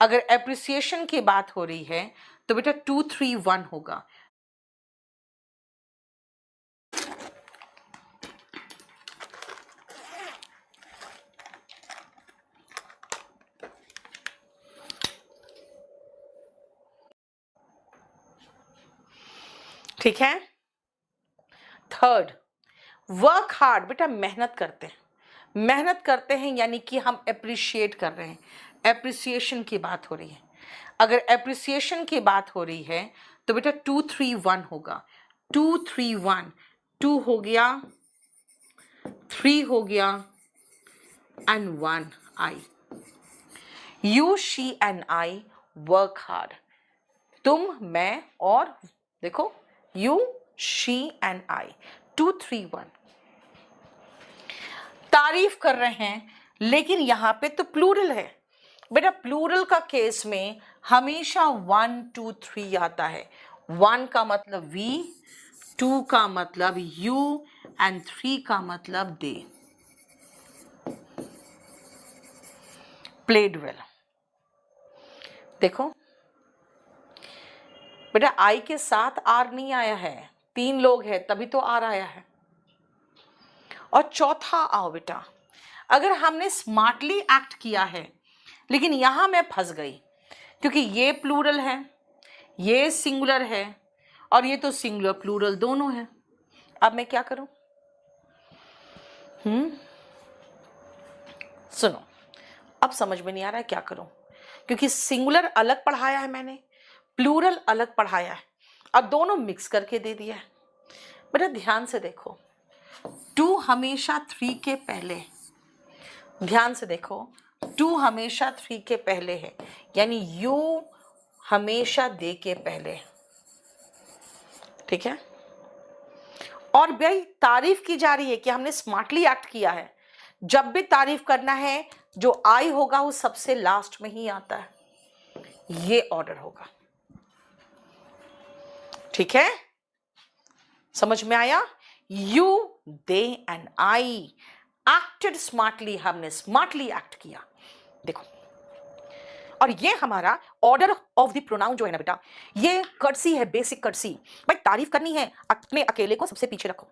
अगर एप्रिसिएशन की बात हो रही है तो बेटा 231 होगा। ठीक है। थर्ड, वर्क हार्ड, बेटा मेहनत करते हैं, मेहनत करते हैं यानी कि हम अप्रिशिएट कर रहे हैं, एप्रिसिएशन की बात हो रही है। अगर एप्रिसिएशन की बात हो रही है तो बेटा 231 होगा। 231, 2 हो गया, 3 हो गया and 1 I. You, she and I work hard. तुम, मैं और देखो यू, शी एंड आई। 231 तारीफ कर रहे हैं, लेकिन यहां पे तो प्लूरल है बेटा। प्लूरल का केस में हमेशा 1 2 3 आता है। 1 का मतलब वी, 2 का मतलब यू एंड 3 का मतलब दे। Played well. देखो बेटा आई के साथ आर नहीं आया है, 3 लोग हैं तभी तो आर आया है। और चौथा आओ बेटा, अगर हमने स्मार्टली एक्ट किया है, लेकिन यहां मैं फंस गई क्योंकि ये प्लूरल है, ये सिंगुलर है और ये तो सिंगुलर प्लूरल दोनों है। अब मैं क्या करूं? सुनो, अब समझ में नहीं आ रहा है क्या करूं, क्योंकि सिंगुलर अलग पढ़ाया है मैंने, प्लूरल अलग पढ़ाया है और दोनों मिक्स करके दे दिया है। बेटा ध्यान से देखो, 2 हमेशा 3 के पहले, ध्यान से देखो 2 हमेशा 3 के पहले है, यानी यू हमेशा दे के पहले। ठीक है। और भाई तारीफ की जा रही है कि हमने स्मार्टली एक्ट किया है। जब भी तारीफ करना है जो आई होगा वो सबसे लास्ट में ही आता है, ये ऑर्डर होगा। ठीक है, समझ में आया? You, they and I acted smartly, हमने स्मार्टली एक्ट किया। देखो, और ये हमारा ऑर्डर ऑफ द प्रोनाउन जो है ना बेटा, ये कर्टसी है, बेसिक कर्टसी। भाई तारीफ करनी है, अपने अकेले को सबसे पीछे रखो।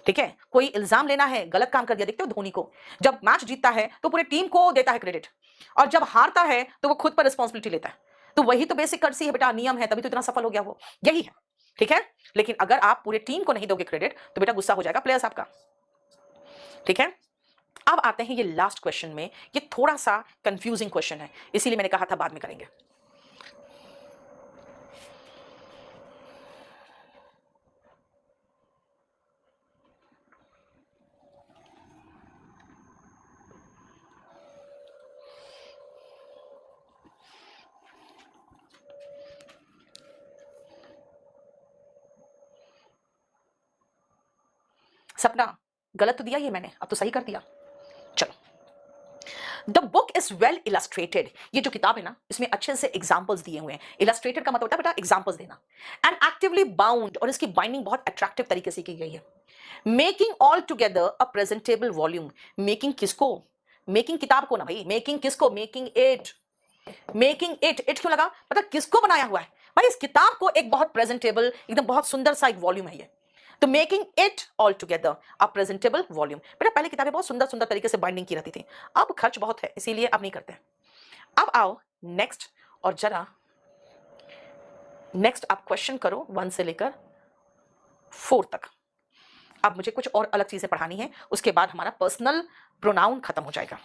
ठीक है, कोई इल्जाम लेना है, गलत काम कर दिया। देखते हो धोनी को, जब मैच जीतता है तो पूरे टीम को देता है क्रेडिट, और जब हारता है तो वो खुद पर रिस्पॉन्सिबिलिटी लेता है। तो वही तो बेसिक कर्टसी है बेटा, नियम है, तभी तो इतना सफल हो गया वो, यही है। ठीक है, लेकिन अगर आप पूरे टीम को नहीं दोगे क्रेडिट तो बेटा गुस्सा हो जाएगा प्लेयर्स आपका। ठीक है, अब आते हैं ये लास्ट क्वेश्चन में। ये थोड़ा सा कंफ्यूजिंग क्वेश्चन है, इसीलिए मैंने कहा था बाद में करेंगे। सपना, गलत तो दिया ये मैंने, अब तो सही कर दिया। चलो, the book is well illustrated. ये जो किताब है ना, इसमें अच्छे से एग्जाम्पल्स दिए हुए हैं। इलस्ट्रेटेड का मतलब होता है बेटा एग्जाम्पल्स देना। एंड एक्टिवली बाउंड, और इसकी बाइंडिंग बहुत अट्रैक्टिव तरीके से की गई है। मेकिंग ऑल टुगेदर अ प्रेजेंटेबल वॉल्यूम। मेकिंग किसको? मेकिंग किताब को ना भाई, मेकिंग किसको? Making it. Making it, it क्यों लगा? मतलब किसको बनाया हुआ है भाई? इस किताब को एक बहुत प्रेजेंटेबल, एकदम बहुत सुंदर सा एक वॉल्यूम है ये। तो making it all together a presentable volume. बेटा पहले किताबें बहुत सुंदर सुंदर तरीके से बाइंडिंग की रहती थी, अब खर्च बहुत है इसीलिए अब नहीं करते। अब आओ नेक्स्ट, और जरा नेक्स्ट आप क्वेश्चन करो 1 से लेकर 4 तक। अब मुझे कुछ और अलग चीजें पढ़ानी है, उसके बाद हमारा पर्सनल प्रोनाउन खत्म हो जाएगा।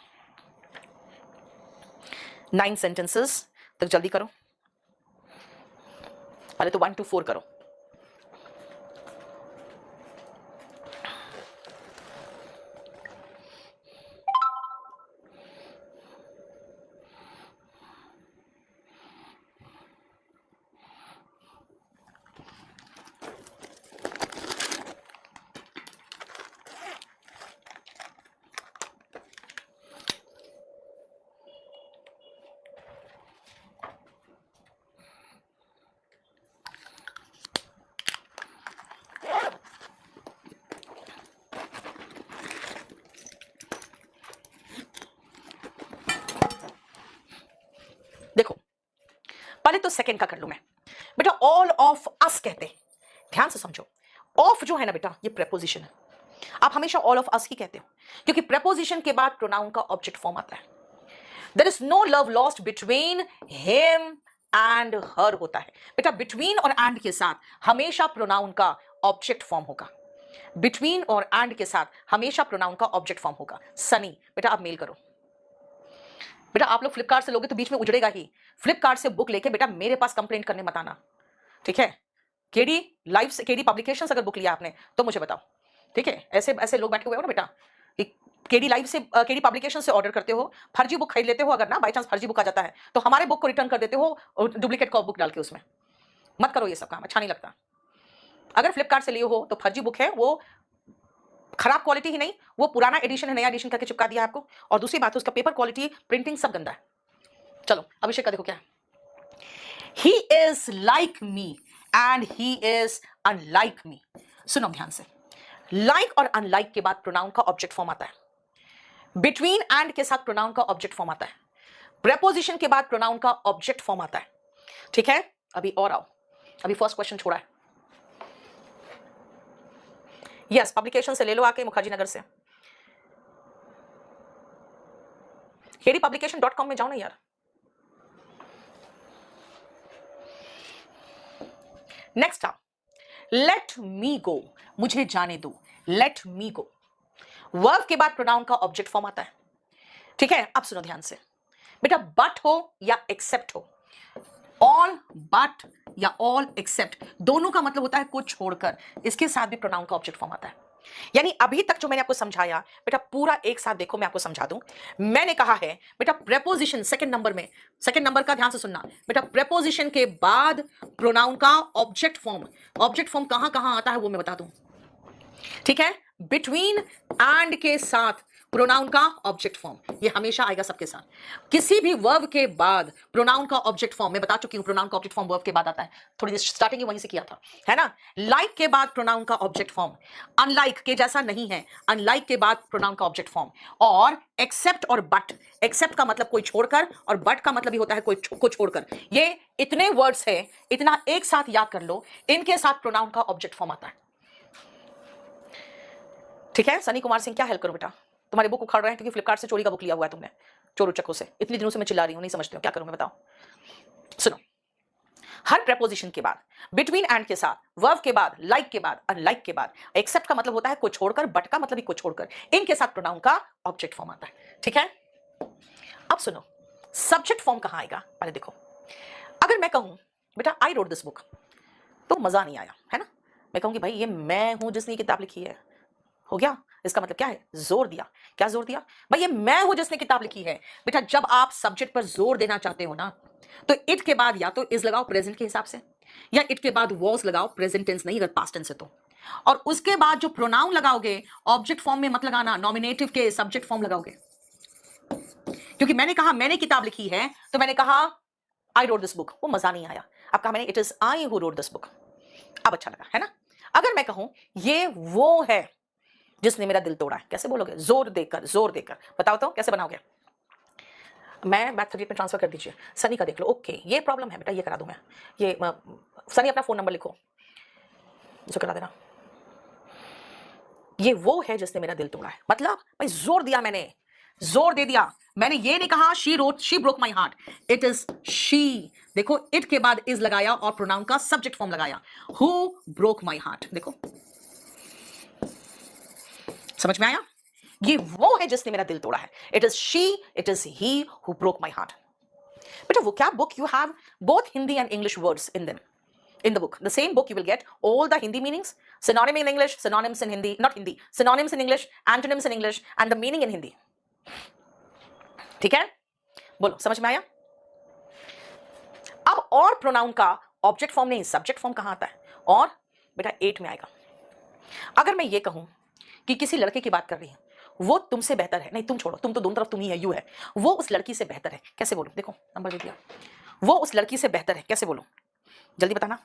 9 सेंटेंसेस तक जल्दी करो, पहले तो 1 to 4 करो। देखो पहले तो सेकंड का कर लूं मैं। बेटा ऑल ऑफ अस कहते हैं, ध्यान से समझो। ऑफ जो है ना बेटा ये प्रेपोजिशन है। आप हमेशा ऑल ऑफ अस ही कहते हो क्योंकि प्रेपोजिशन के बाद प्रोनाउन का ऑब्जेक्ट फॉर्म आता है। There is no love lost between him and her होता है बेटा। बिटवीन और एंड के साथ हमेशा प्रोनाउन का ऑब्जेक्ट फॉर्म होगा। बिटवीन और एंड के साथ हमेशा प्रोनाउन का ऑब्जेक्ट फॉर्म होगा। सनी बेटा आप मेल करो। बेटा आप लोग फ्लिपकार्ट से लोगे तो बीच में उजड़ेगा ही। फ्लिपकार्ट से बुक लेके बेटा मेरे पास कंप्लेंट करने मत आना, ठीक है। केडी लाइव से, केडी पब्लिकेशन से अगर बुक लिया आपने तो मुझे बताओ, ठीक है। ऐसे ऐसे लोग बैठे हुए हो ना बेटा, केडी लाइव से, केडी पब्लिकेशन से ऑर्डर करते हो, फर्जी बुक खरीद लेते हो, अगर ना बाई चांस फर्जी बुक आ जाता है तो हमारे बुक को रिटर्न कर देते हो डुप्लीकेट कॉपी बुक डाल के। उसमें मत करो ये सब काम, अच्छा नहीं लगता। अगर फ्लिपकार्ट से लिए हो तो फर्जी बुक है, वो खराब क्वालिटी ही नहीं, वो पुराना एडिशन है, नया एडिशन करके चिपका दिया आपको। और दूसरी बात है उसका पेपर क्वालिटी, प्रिंटिंग सब गंदा है। चलो अभिषेक का देखो क्या है। He is like me and he is unlike me. सुनो ध्यान से, लाइक और अनलाइक के बाद प्रोनाउन का ऑब्जेक्ट फॉर्म आता है। बिटवीन एंड के साथ प्रोनाउन का ऑब्जेक्ट फॉर्म आता है। प्रेपोजिशन के बाद प्रोनाउन का ऑब्जेक्ट फॉर्म आता है, ठीक है। अभी और आओ, अभी फर्स्ट क्वेश्चन छोड़ा है। यस पब्लिकेशन से ले लो आके, मुखर्जी नगर से। kdpublication.com में जाओ ना यार। नेक्स्ट आप, लेट मी गो, मुझे जाने दो। लेट मी गो, वर्ब के बाद प्रोनाउन का ऑब्जेक्ट फॉर्म आता है, ठीक है। अब सुनो ध्यान से बेटा, बट हो या एक्सेप्ट हो, ऑल बट या ऑल एक्सेप्ट दोनों का मतलब होता है कुछ छोड़कर। इसके साथ भी प्रोनाउन का ऑब्जेक्ट फॉर्म आता है। यानी अभी तक जो मैंने आपको समझाया बेटा पूरा एक साथ देखो, मैं आपको समझा दूं। मैंने कहा है बेटा प्रेपोजिशन सेकंड नंबर में, सेकंड नंबर का ध्यान से सुनना बेटा, प्रेपोजिशन के बाद प्रोनाउन का ऑब्जेक्ट फॉर्म। ऑब्जेक्ट फॉर्म कहां कहां आता है वो मैं बता दूं, ठीक है। बिटवीन एंड के साथ प्रोनाउन का ऑब्जेक्ट फॉर्म ये हमेशा आएगा सबके साथ। किसी भी वर्ब के बाद प्रोनाउन का ऑब्जेक्ट फॉर्म, मैं बता चुकी हूं प्रोनाउन का ऑब्जेक्ट फॉर्म वर्ब के बाद आता है, थोड़ी देर स्टार्टिंग ही वहीं से किया था, है ना। लाइक के बाद प्रोनाउन का ऑब्जेक्ट फॉर्म, अनलाइक के जैसा नहीं है, अनलाइक के बाद प्रोनाउन का ऑब्जेक्ट फॉर्म। और एक्सेप्ट और बट, एक्सेप्ट का मतलब कोई छोड़कर और बट का मतलब भी होता है कोई को छोड़कर। ये इतने वर्ड्स है, इतना एक साथ याद कर लो, इनके साथ प्रोनाउन का ऑब्जेक्ट फॉर्म आता है, ठीक है। सनी कुमार सिंह क्या हेल्प करो बेटा, तुम्हारे बुक उखाड़ रहे हैं क्योंकि फ्लिपकार्ट से चोरी का बुक लिया हुआ है तुमने, चोर उचक्कों से। इतने दिनों से मैं चिल्ला रही हूं, नहीं समझते हो, क्या करूं मैं बताओ। सुनो, हर प्रेपोजिशन के बाद, बिटवीन एंड के साथ, वर्ब के बाद, लाइक के बाद, अनलाइक के बाद, एक्सेप्ट का मतलब होता है को छोड़कर, बट का मतलब भी को छोड़कर, इनके साथ प्रोनाउन का ऑब्जेक्ट फॉर्म आता है, ठीक है। अब सुनो, सब्जेक्ट फॉर्म कहां आएगा पहले देखो। अगर मैं कहूं बेटा आई रोट दिस बुक तो मजा नहीं आया, है ना। मैं कहूंगी भाई ये मैं हूं जिसने किताब लिखी है, हो गया। इसका मतलब क्या है, जोर दिया। क्या जोर दिया भाई, ये मैं हूं जिसने किताब लिखी है। बेटा जब आप सब्जेक्ट पर जोर देना चाहते हो ना, तो इट के बाद या तो इज लगाओ प्रेजेंट के हिसाब से, या इट के बाद वॉज लगाओ, प्रेजेंट टेंस नहीं, अगर पास्ट टेंस है तो। और उसके बाद जो प्रोनाउन लगाओगे ऑब्जेक्ट फॉर्म में मत लगाना, नॉमिनेटिव के सब्जेक्ट फॉर्म लगाओगे। क्योंकि मैंने कहा मैंने किताब लिखी है तो मैंने कहा आई रोट दिस बुक, वो मजा नहीं आया। अब कहा मैंने it is I who wrote this book, अब अच्छा लगा, है ना। अगर मैं कहूं ये वो है जिसने मेरा दिल तोड़ा है, कैसे बोलोगे, जोर देकर, जोर देकर। बताओ तो कैसे बनाओगे। मैं बैक 38 में ट्रांसफर कर दीजिए, सनी का देख लो। ओके ये प्रॉब्लम है बेटा, ये करा दूं मैं। ये सनी अपना फोन नंबर लिखो, इसे करा देना। ये वो है जिसने मेरा दिल तोड़ा है, मतलब भाई जोर दिया मैंने, जोर दे दिया मैंने। ये नहीं कहा she wrote, she broke my heart, it is she. देखो इट के बाद इज लगाया और प्रोनाउन का सब्जेक्ट फॉर्म लगाया, हु ब्रोक माई हार्ट। देखो समझ में आया, ये वो है जिसने मेरा दिल तोड़ा है। It is she, it is he who broke my heart. बेटा vocab book you have both Hindi and English words in them. In the book, the same book you will get all the Hindi meanings, synonym in English, synonyms in Hindi, not Hindi, synonyms in English, antonyms in English and the meaning in Hindi. ठीक है, बोलो समझ में आया। अब और pronoun का object form नहीं सब्जेक्ट फॉर्म कहां आता है, और बेटा 8 में आएगा। अगर मैं ये कहूं कि किसी लड़के की बात कर रही हूं, वो तुमसे बेहतर है, नहीं तुम छोड़ो, तुम तो दोनों तरफ तुम ही है, यू है, वो उस लड़की से बेहतर है, कैसे बोलूं। देखो नंबर दे दिया, वो उस लड़की से बेहतर है, कैसे बोलूं, जल्दी बताना।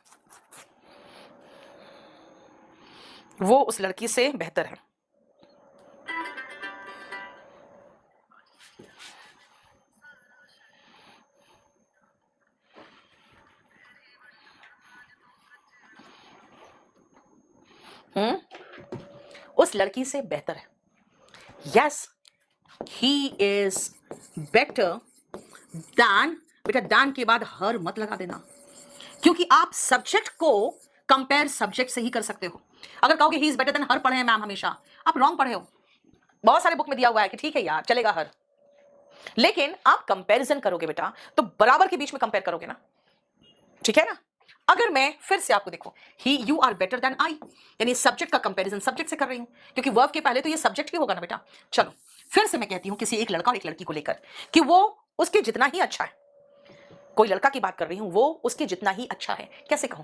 वो उस लड़की से बेहतर है, उस लड़की से बेहतर है। Yes, he is better than, बेटा दैन के बाद हर मत लगा देना, क्योंकि आप सब्जेक्ट को कंपेयर सब्जेक्ट से ही कर सकते हो। अगर कहोगे ही इज बेटर देन हर पढ़े हैं मैम हमेशा, आप रॉन्ग पढ़े हो। बहुत सारे बुक में दिया हुआ है कि ठीक है यार चलेगा हर, लेकिन आप कंपैरिजन करोगे बेटा तो बराबर के बीच में कंपेयर करोगे ना, ठीक है ना। अगर मैं फिर से आपको देखो, he you are better than I, यानी सब्जेक्ट का कंपैरिजन सब्जेक्ट से कर रही हूं, क्योंकि वर्ब के पहले तो ये सब्जेक्ट ही होगा ना बेटा। चलो फिर से मैं कहती हूं किसी एक लड़का और एक लड़की को लेकर कि वो उसके जितना ही अच्छा है। कोई लड़का की बात कर रही हूं, वो उसके जितना ही अच्छा है। कैसे कहूं?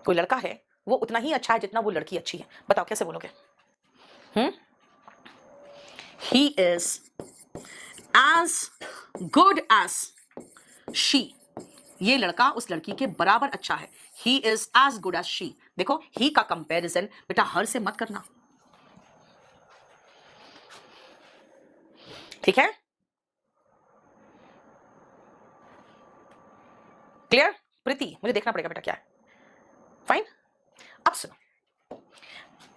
कोई लड़का है वो उतना ही अच्छा है जितना वो लड़की अच्छी है। बताओ कैसे बोलोगे? He is as good as she, ये लड़का उस लड़की के बराबर अच्छा है। He is as good as she. देखो ही का कंपैरिजन बेटा हर से मत करना, ठीक है? क्लियर? प्रीति मुझे देखना पड़ेगा बेटा क्या है। फाइन। अब सुनो,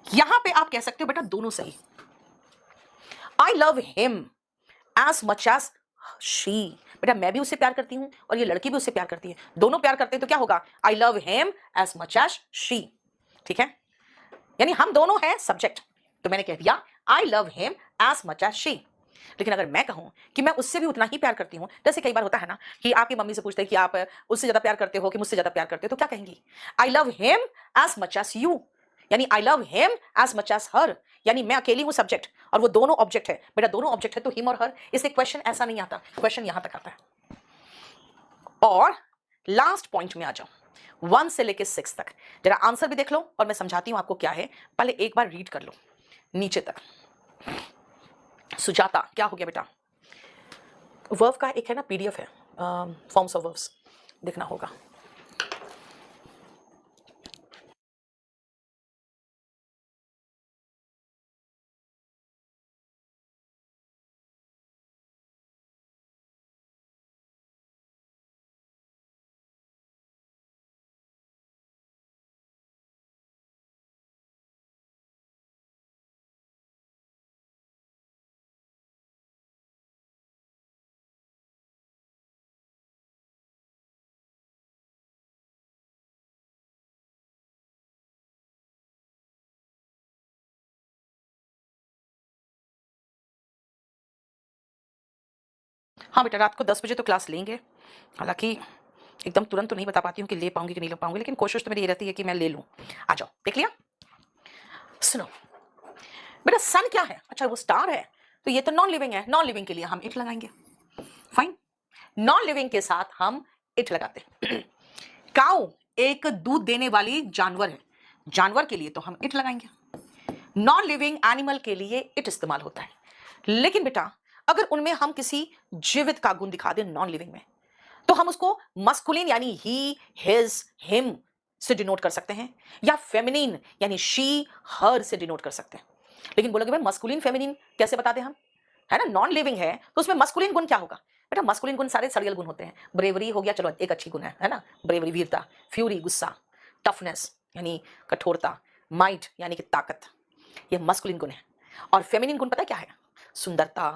यहां पे आप कह सकते हो बेटा दोनों सही। I love him as much as she, बेटा मैं भी उससे प्यार करती हूं और ये लड़की भी उससे प्यार करती है, दोनों प्यार करते हैं तो क्या होगा? I love him as much as she, ठीक है? यानी हम दोनों हैं सब्जेक्ट, तो मैंने कह दिया I love him as much as she. लेकिन अगर मैं कहूं कि मैं उससे भी उतना ही प्यार करती हूं, जैसे कई बार होता है ना कि आपकी मम्मी से पूछते हैं कि आप उससे ज्यादा प्यार करते हो कि मुझसे ज्यादा प्यार करते हो, तो क्या कहेंगी? I love him as much as you, यानी I love him as much as her, यानी मैं अकेली हूं सब्जेक्ट और वो दोनों ऑब्जेक्ट है। बेटा दोनों ऑब्जेक्ट है तो हिम और हर, इसलिए क्वेश्चन ऐसा नहीं आता, क्वेश्चन यहां तक आता है। और लास्ट पॉइंट में आ जाओ, 1 से लेकर 6 तक। जरा आंसर भी देख लो और मैं समझाती हूं आपको क्या है, पहले एक बार रीड कर लो नीचे तक। सुजाता, क्या हो गया बेटा? वर्ब का एक है ना पीडीएफ है, फॉर्म्स ऑफ वर्ब्स, देखना होगा। हाँ बेटा रात को 10 बजे तो क्लास लेंगे, हालांकि एकदम तुरंत तो नहीं बता पाती हूँ कि ले पाऊंगी कि नहीं ले पाऊंगी, लेकिन कोशिश तो मेरी ये रहती है कि मैं ले लूँ। आ जाओ, देख लिया? सुनो बेटा, सन क्या है? अच्छा वो स्टार है, तो ये तो नॉन लिविंग है, नॉन लिविंग के लिए हम इट लगाएंगे। फाइन, नॉन लिविंग के साथ हम इट लगाते हैं। काऊ एक दूध देने वाली जानवर है, जानवर के लिए तो हम इट लगाएंगे। नॉन लिविंग एनिमल के लिए इट इस्तेमाल होता है, लेकिन बेटा अगर उनमें हम किसी जीवित का गुण दिखा दें नॉन लिविंग में, तो हम उसको मस्कुलिन यानी ही, हिज, हिम से डिनोट कर सकते हैं, या फेमिनिन यानी शी, हर से डिनोट कर सकते हैं। लेकिन बोलोगे भाई मस्कुलिन फेमिनिन कैसे बता दें हम, है ना? नॉन लिविंग है तो उसमें मस्कुलिन गुण क्या होगा? बेटा मस्कुलिन गुण सारे सड़ियल गुण होते हैं। ब्रेवरी हो गया, चलो एक अच्छी गुण है ना, ब्रेवरी वीरता, फ्यूरी गुस्सा, टफनेस यानी कठोरता, माइट यानी कि ताकत, ये मस्कुलिन गुण है। और फेमिनिन गुण पता है क्या है? सुंदरता,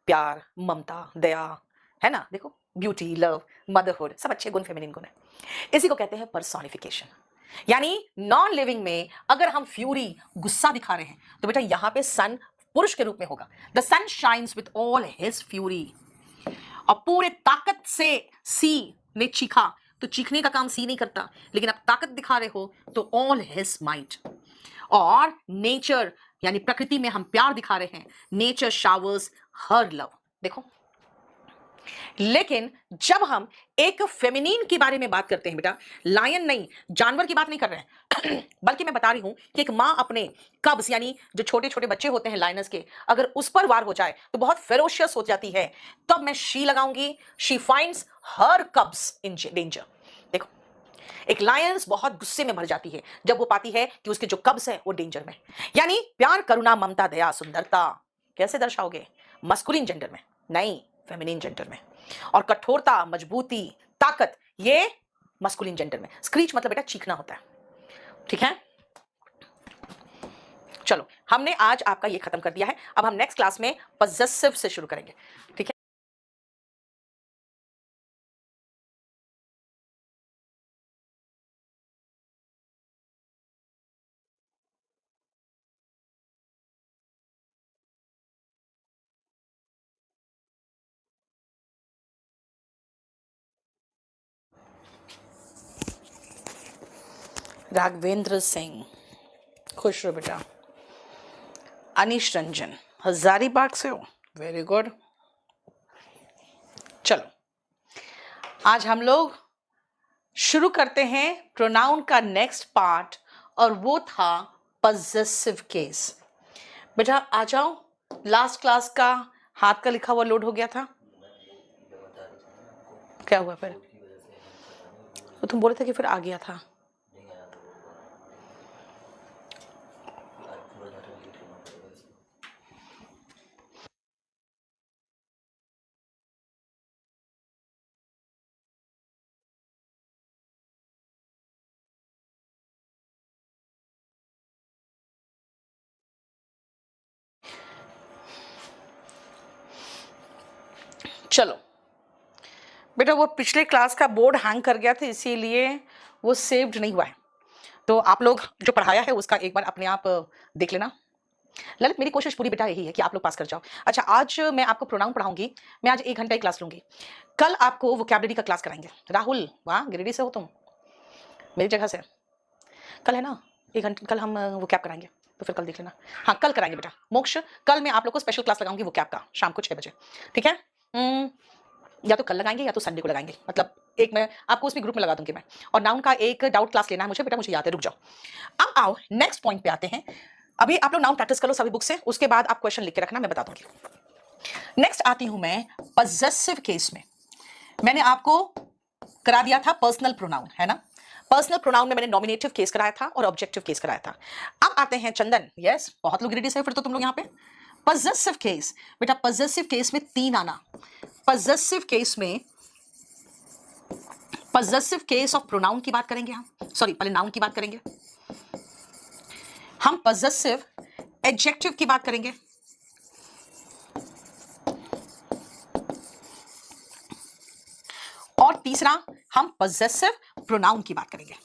प्यार, ममता, दया, है ना? देखो ब्यूटी, लव, मदरहुड, सब अच्छे गुण फेमिनिन गुण है। इसी को कहते हैं पर्सोनिफिकेशन। यानी नॉन लिविंग में अगर हम फ्यूरी, गुस्सा दिखा रहे हैं, तो बेटा यहां पे सन पुरुष के रूप में होगा। The sun shines with all his fury, और पूरे ताकत से सी ने चीखा, तो चीखने का काम सी नहीं करता, लेकिन आप ताकत दिखा रहे हो तो ऑल हिज माइट। और नेचर यानी प्रकृति में हम प्यार दिखा रहे हैं, नेचर शावर्स हर लव। देखो, लेकिन जब हम एक फेमिनिन के बारे में बात करते हैं बेटा, लायन नहीं, जानवर की बात नहीं कर रहे हैं, बल्कि मैं बता रही हूं कि एक मां अपने कब्स यानी जो छोटे छोटे बच्चे होते हैं लायनस के, अगर उस पर वार हो जाए तो बहुत फेरोशियस हो जाती है, तब मैं शी लगाऊंगी। She finds her कब्स in danger. देखो, एक लायंस बहुत गुस्से में भर जाती है जब वो पाती है कि उसके जो कब्स है वो डेंजर में। यानी प्यार, करुणा, ममता, दया, सुंदरता कैसे दर्शाओगे? मस्कुलिन जेंडर में नहीं, फेमिनिन जेंडर में। और कठोरता, मजबूती, ताकत, ये मस्कुलिन जेंडर में। स्क्रीच मतलब बेटा चीखना होता है, ठीक है? हमने आज आपका ये खत्म कर दिया है। अब हम नेक्स्ट क्लास में पजेसिव से शुरू करेंगे, ठीक है। राघवेंद्र सिंह, खुश रहो बेटा। अनीश रंजन हजारीबाग से हो, वेरी गुड। चलो आज हम लोग शुरू करते हैं प्रोनाउन का नेक्स्ट पार्ट, और वो था पजेसिव केस। बेटा आ जाओ, लास्ट क्लास का हाथ का लिखा हुआ लोड हो गया था, क्या हुआ फिर? तो तुम बोले थे कि फिर आ गया था। चलो बेटा, वो पिछले क्लास का बोर्ड हैंग कर गया था, इसीलिए वो सेव्ड नहीं हुआ है। तो आप लोग जो पढ़ाया है उसका एक बार अपने आप देख लेना। ललित, मेरी कोशिश पूरी बेटा यही है कि आप लोग पास कर जाओ। अच्छा, आज मैं आपको प्रोनाउन पढ़ाऊंगी। मैं आज 1 घंटा की क्लास लूंगी। कल आपको वोकैबुलरी का क्लास कराएंगे। राहुल, वाह, गिरिडीह से हो तुम, मेरी जगह से। कल है ना 1 घंटा, कल हम वोकैब कराएंगे, तो फिर कल देख लेना। हाँ कल कराएंगे बेटा। मोक्ष, कल मैं आप लोग को स्पेशल क्लास लगाऊंगी वोकैब का, शाम को 6 बजे, ठीक है। या तो कल लगाएंगे या तो संडे को लगाएंगे, मतलब एक मैं आपको उसमें ग्रुप में लगा दूंगी मैं। और नाउन का एक डाउट क्लास लेना है मुझे बेटा, मुझे याद है, रुक जाओ। अब आओ नेक्स्ट पॉइंट पे आते हैं। अभी आप लोग नाउन प्रैक्टिस कर लो सभी बुक से, उसके बाद आप क्वेश्चन लिख के रखना, मैं बता दूंगी। नेक्स्ट आती हूं मैं पजेसिव केस में। मैंने आपको करा दिया था पर्सनल प्रोनाउन, है ना। पर्सनल प्रोनाउन में मैंने नॉमिनेटिव केस कराया था और ऑब्जेक्टिव केस कराया था। अब आते हैं चंदन, यस बहुत लोग रेडी से फिर तो तुम लोग यहाँ पे। पजेसिव केस बेटा, पजेसिव केस में 3 आना। पजेसिव केस में पजेसिव केस ऑफ प्रोनाउन की बात करेंगे हम, सॉरी पहले नाउन की बात करेंगे। हम पजेसिव एडजेक्टिव की बात करेंगे, और तीसरा हम पजेसिव प्रोनाउन की बात करेंगे,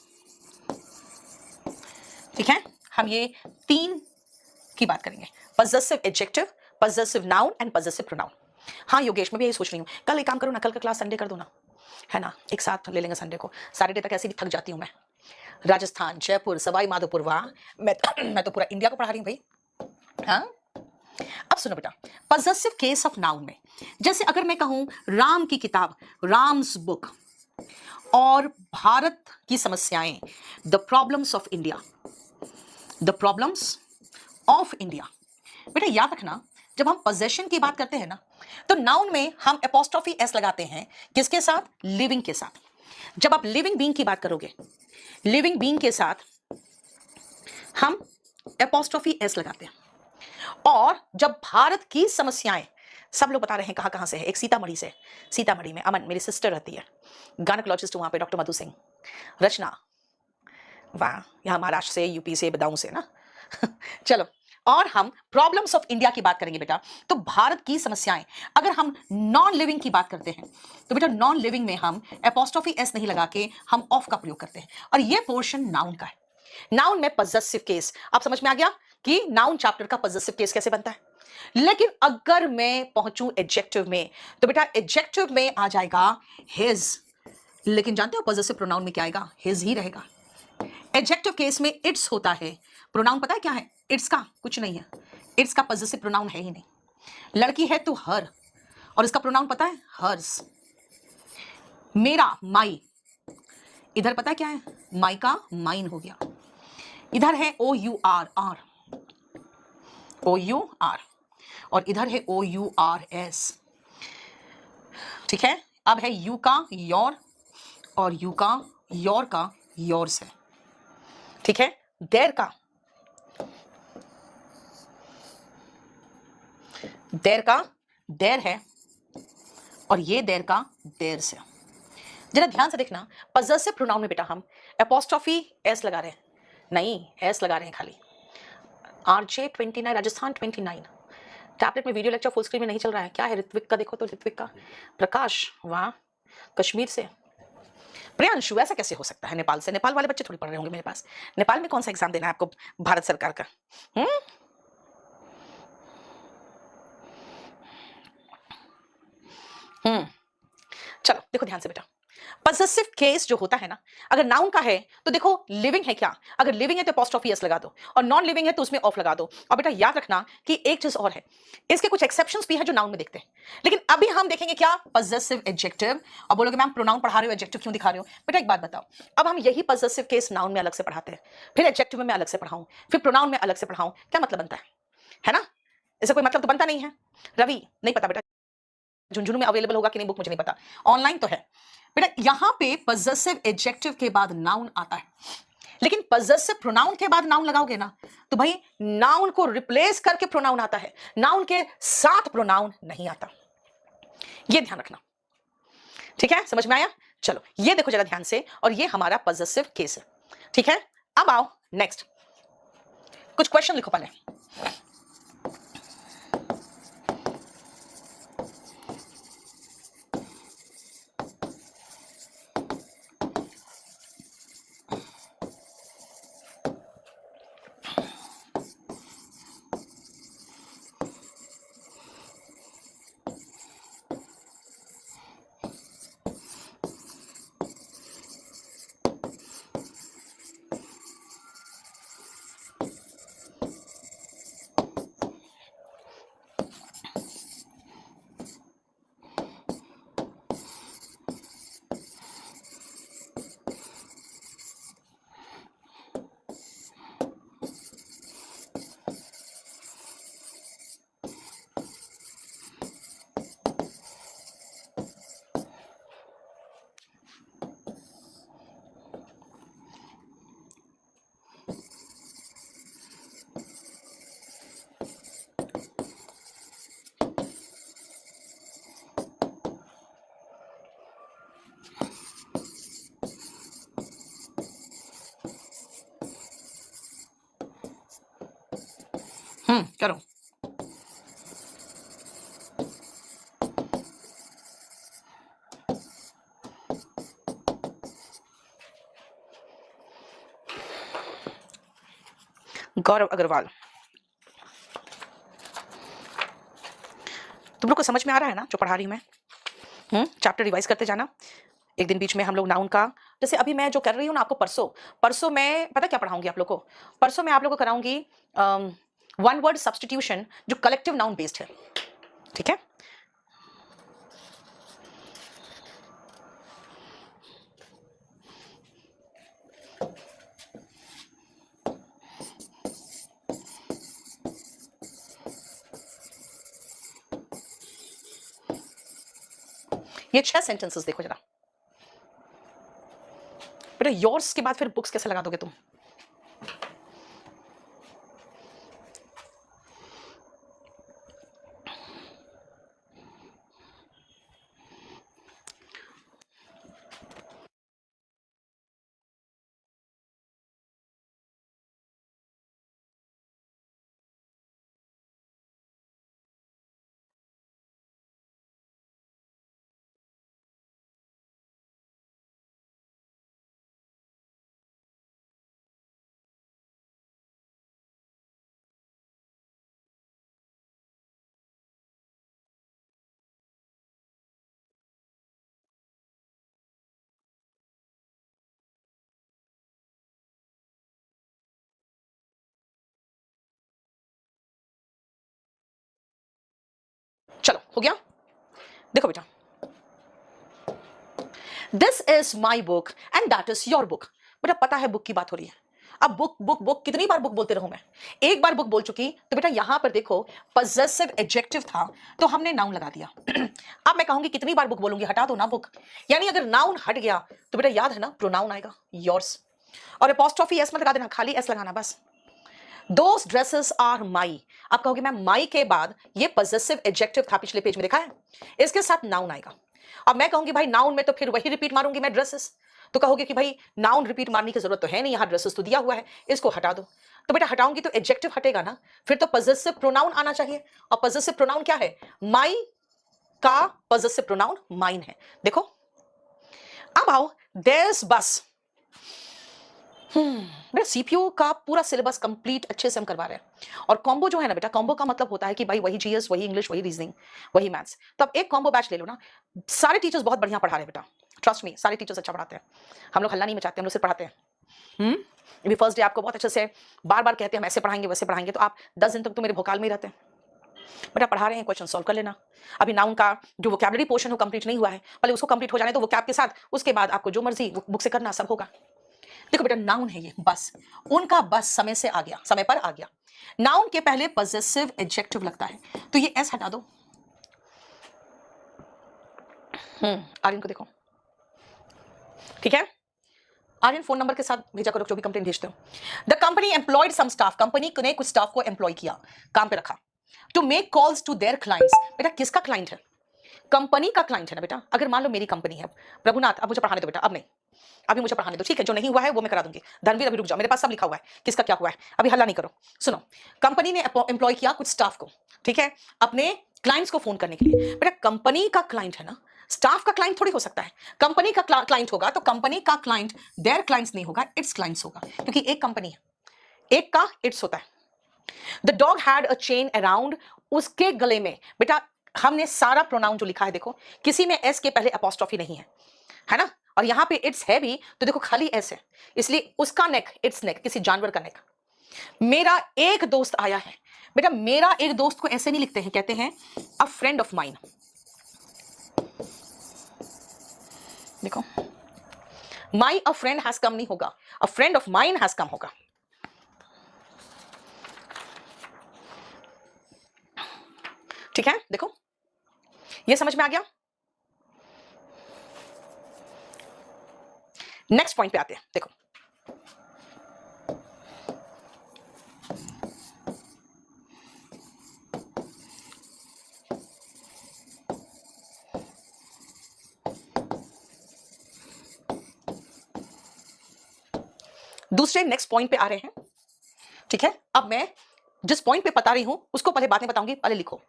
ठीक है। हम ये 3 की बात करेंगे, possessive adjective, possessive noun and possessive pronoun. हाँ योगेश, मैं भी यही सोच रही हूँ, कल एक काम करो ना, कल का क्लास संडे कर दो ना, है ना, एक साथ ले लेंगे संडे को। सैटरडे तक ऐसे भी थक जाती हूँ मैं, राजस्थान, जयपुर, सवाई माधोपुर, वाह मैं तो पूरा इंडिया को पढ़ा रही हूँ भाई। हाँ अब सुनो बेटा, पजेसिव केस ऑफ नाउन में जैसे अगर मैं कहूं राम की किताब, राम्स बुक, और भारत की समस्याएं, the problems of India, the problems of India. बेटा याद रखना, जब हम पोजेशन की बात करते हैं ना, तो नाउन में हम एपोस्ट्रोफी एस लगाते हैं, किसके साथ? लिविंग के साथ। जब आप लिविंग बीइंग की बात करोगे, लिविंग बीइंग के साथ हम एपोस्ट्रोफी एस लगाते हैं। और जब भारत की समस्याएं, सब लोग बता रहे हैं कहां कहां से है, एक सीतामढ़ी से, सीतामढ़ी में अमन मेरी सिस्टर रहती है, गायनेकोलॉजिस्ट वहां पे डॉक्टर मधु सिंह, रचना, वाह, यहाँ महाराष्ट्र से, यूपी से, बदाऊं से ना चलो, और हम प्रॉब्लम्स ऑफ इंडिया की बात करेंगे बेटा, तो भारत की समस्याएं। अगर हम नॉन लिविंग की बात करते हैं तो बेटा नॉन लिविंग में हम एपोस्ट्रोफी एस नहीं लगा के हम ऑफ का प्रयोग करते हैं, और ये पोर्शन नाउन का है। नाउन में पजेसिव केस, आप समझ में आ गया कि नाउन चैप्टर का पजेसिव केस कैसे बनता है। लेकिन अगर मैं पहुंचूं एडजेक्टिव में, तो बेटा एडजेक्टिव में आ जाएगा हिज, लेकिन जानते हो पजेसिव प्रोनाउन में क्या आएगा? हिज ही रहेगा। एडजेक्टिव केस में इट्स होता है, प्रोनाउन पता है क्या है? इट्स का कुछ नहीं है, इट्स का पजेसिव प्रोनाउन है ही नहीं। लड़की है तो हर, और इसका प्रोनाउन पता है? हर्स। मेरा, माई, इधर पता है क्या है? माई का माइन हो गया। इधर है O U R, R, O U R, और इधर है ओ यू आर एस, ठीक है। अब है यू का योर, और यू का योर का योर्स है, ठीक है। देर का, देर का देर है, और ये देर का देर से। जरा ध्यान से देखना, पजेसिव प्रोनाउन में बेटा हम एपोस्ट्रोफी एस लगा रहे हैं, नहीं एस लगा रहे हैं खाली। RJ29 राजस्थान 29 टैबलेट में वीडियो लेक्चर फुल स्क्रीन में नहीं चल रहा है, क्या है? ऋत्विक का देखो तो, ऋत्विक का। प्रकाश, वाह, कश्मीर से। प्रियांशु, ऐसा कैसे हो सकता है? नेपाल से? नेपाल वाले बच्चे थोड़ी पढ़ रहे होंगे मेरे पास। नेपाल में कौन सा एग्जाम देना है आपको भारत सरकार का? हम्म चलो देखो ध्यान से बेटा, पॉसेसिव केस जो होता है ना, अगर नाउन का है तो देखो लिविंग है क्या, अगर लिविंग है तो अपोस्ट्रोफी एस लगा दो, और नॉन लिविंग है तो उसमें ऑफ लगा दो। और बेटा याद रखना कि एक चीज और है, इसके कुछ एक्सेप्शंस भी है जो नाउन में देखते हैं, लेकिन अभी हम देखेंगे क्या, पॉसेसिव एडजेक्टिव। और बोलोगे मैम प्रोनाउन पढ़ा रहे हो, एडजेक्टिव क्यों दिखा रहे हो? बेटा एक बात बताओ, अब हम यही पॉसेसिव केस नाउन में अलग से पढ़ाते हैं, फिर एडजेक्टिव में अलग से पढ़ाऊं, फिर प्रोनाउन में अलग से पढ़ाऊं, क्या मतलब बनता है ना? इससे कोई मतलब तो बनता नहीं है। रवि, नहीं पता बेटा झुंझुनू में अवेलेबल होगा कि नहीं बुक मुझे नहीं पता, ऑनलाइन तो है बेटा। यहां पे पॉसेसिव एडजेक्टिव के बाद नाउन आता है, लेकिन पॉसेसिव प्रोनाउन के बाद नाउन लगाओगे ना, तो भाई नाउन को रिप्लेस करके प्रोनाउन आता है, नाउन के साथ प्रोनाउन नहीं आता। ये ध्यान रखना, ठीक है? समझ में आया? चलो ये देखो जरा ध्यान से, और ये हमारा पॉसेसिव केस है, ठीक है? अब आओ नेक्स्ट, कुछ क्वेश्चन लिखो पहले। करो। गौरव अग्रवाल, तुम लोग को समझ में आ रहा है ना जो पढ़ा रही हूं मैं? चैप्टर रिवाइज करते जाना, एक दिन बीच में हम लोग नाउन का, जैसे अभी मैं जो कर रही हूँ ना आपको, परसों मैं पता क्या पढ़ाऊंगी आप लोग को? परसों मैं आप लोग को कराऊंगी वन वर्ड सब्स्टिट्यूशन जो कलेक्टिव नाउन बेस्ड है, ठीक है? ये 6 सेंटेंसेस देखो जरा बेटा, योर्स के बाद फिर बुक्स कैसे लगा दोगे तुम? चलो हो गया, देखो बेटा, this is my book and that is your book. बेटा पता है बुक की बात हो रही है, अब बुक बुक बुक कितनी बार बुक बोलते रहूं मैं? एक बार बुक बोल चुकी, तो बेटा यहां पर देखो पॉसेसिव एडजेक्टिव था तो हमने नाउन लगा दिया। अब मैं कहूंगी कितनी बार बुक बोलूंगी, हटा दो ना बुक, यानी अगर नाउन हट गया तो बेटा याद है ना प्रोनाउन आएगा योर्स, और अपोस्ट्रोफी एस मत लगा देना, खाली एस लगाना बस। दोस ड्रेसेस आर माई, आप कहोगे मैम माई के बाद ये पॉसेसिव एडजेक्टिव था, पिछले पेज में देखा है, इसके साथ नाउन आएगा। अब मैं कहूंगी भाई नाउन में तो फिर वही रिपीट मारूंगी मैं, ड्रेसेस, तो कहोगे कि भाई नाउन रिपीट मारने की जरूरत तो है नहीं, यहां ड्रेसेस तो दिया हुआ है, इसको हटा दो। तो बेटा हटाऊंगी तो एडजेक्टिव हटेगा ना, फिर तो पजेसिव प्रोनाउन आना चाहिए, और पजेसिव प्रोनाउन क्या है? माई का पजेसिव प्रोनाउन माइन है। देखो अब आओ देयर्स बस। बेटा सीपीयू का पूरा सिलेबस कंप्लीट अच्छे से हम करवा रहे हैं, और कॉम्बो जो है ना बेटा, कॉम्बो का मतलब होता है कि भाई वही जीएस, वही इंग्लिश, वही रीजनिंग, वही मैथ्स। तो अब एक कॉम्बो बैच ले लो ना, सारे टीचर्स बहुत बढ़िया पढ़ा रहे हैं बेटा, ट्रस्ट मी, सारे टीचर्स अच्छा पढ़ाते हैं, हम लोग हल्ला नहीं मचाते, हम लोग सिर्फ पढ़ाते हैं। अभी फर्स्ट डे आपको बहुत अच्छे से बार बार कहते हैं हम ऐसे पढ़ाएंगे वैसे पढ़ाएंगे, तो आप 10 दिन तक तो मेरे भोकाल में ही रहते हैं। बेटा पढ़ा रहे हैं, क्वेश्चन सॉल्व कर लेना। अभी नाउन का जो वोकैबुलरी पोर्शन हो कंप्लीट नहीं हुआ है, पहले उसको कंप्लीट हो जाने तो वोकैब के साथ, उसके बाद आपको जो मर्जी बुक से करना सब होगा। देखो बेटा नाउन है ये, बस उनका बस समय से आ गया, समय पर आ गया। नाउन के पहले पजेसिव एडजेक्टिव लगता है, तो ये एस हटा दो। आर्यन को देखो, ठीक है, आर्यन फोन नंबर के साथ भेजा करो जो भी कंप्लेंट भेजते हो। The company employed some staff, कंपनी ने कुछ स्टाफ को एम्प्लॉय किया, काम पे रखा, to make calls to their clients. बेटा किसका क्लाइंट है? कंपनी का क्लाइंट है ना बेटा। अगर मान लो मेरी कंपनी है, प्रभुनाथ अब मुझे पढ़ाने दो बेटा, अब नहीं, अभी मुझे पढ़ाने दो, ठीक है, जो नहीं हुआ है वो मैं करा दूंगी। धनवीर अभी रुक जाओ, मेरे पास सब लिखा हुआ है, किसका क्या हुआ है, अभी हल्ला नहीं करो। सुनो, कंपनी ने एम्प्लॉय किया कुछ स्टाफ को, ठीक है, अपने क्लाइंट्स को फोन करने के लिए। बेटा कंपनी का क्लाइंट है ना, स्टाफ का क्लाइंट थोड़ी हो सकता है। कंपनी का क्लाइंट होगा तो कंपनी का क्लाइंट देयर क्लाइंट्स नहीं होगा, इट्स क्लाइंट्स होगा, क्योंकि एक कंपनी है, एक का इट्स होता है। The dog had a chain around, उसके गले में। बेटा हमने सारा प्रोनाउन जो लिखा है देखो, किसी में एस के पहले अपोस्ट्रोफी नहीं है ना, और यहां पे इट्स है भी तो देखो खाली एस है, इसलिए उसका नेक, इट्स नेक, किसी जानवर का नेक। मेरा एक दोस्त आया है, बेटा मेरा एक दोस्त को ऐसे नहीं लिखते हैं, कहते हैं अ फ्रेंड ऑफ माइन। देखो माई अ फ्रेंड हैज कम नहीं होगा, अ friend of mine has come होगा। ठीक है, देखो ये समझ में आ गया। नेक्स्ट पॉइंट पे आते हैं, देखो दूसरे नेक्स्ट पॉइंट पे आ रहे हैं, ठीक है। अब मैं जिस पॉइंट पे बता रही हूं उसको पहले बातें बताऊंगी, पहले लिखो।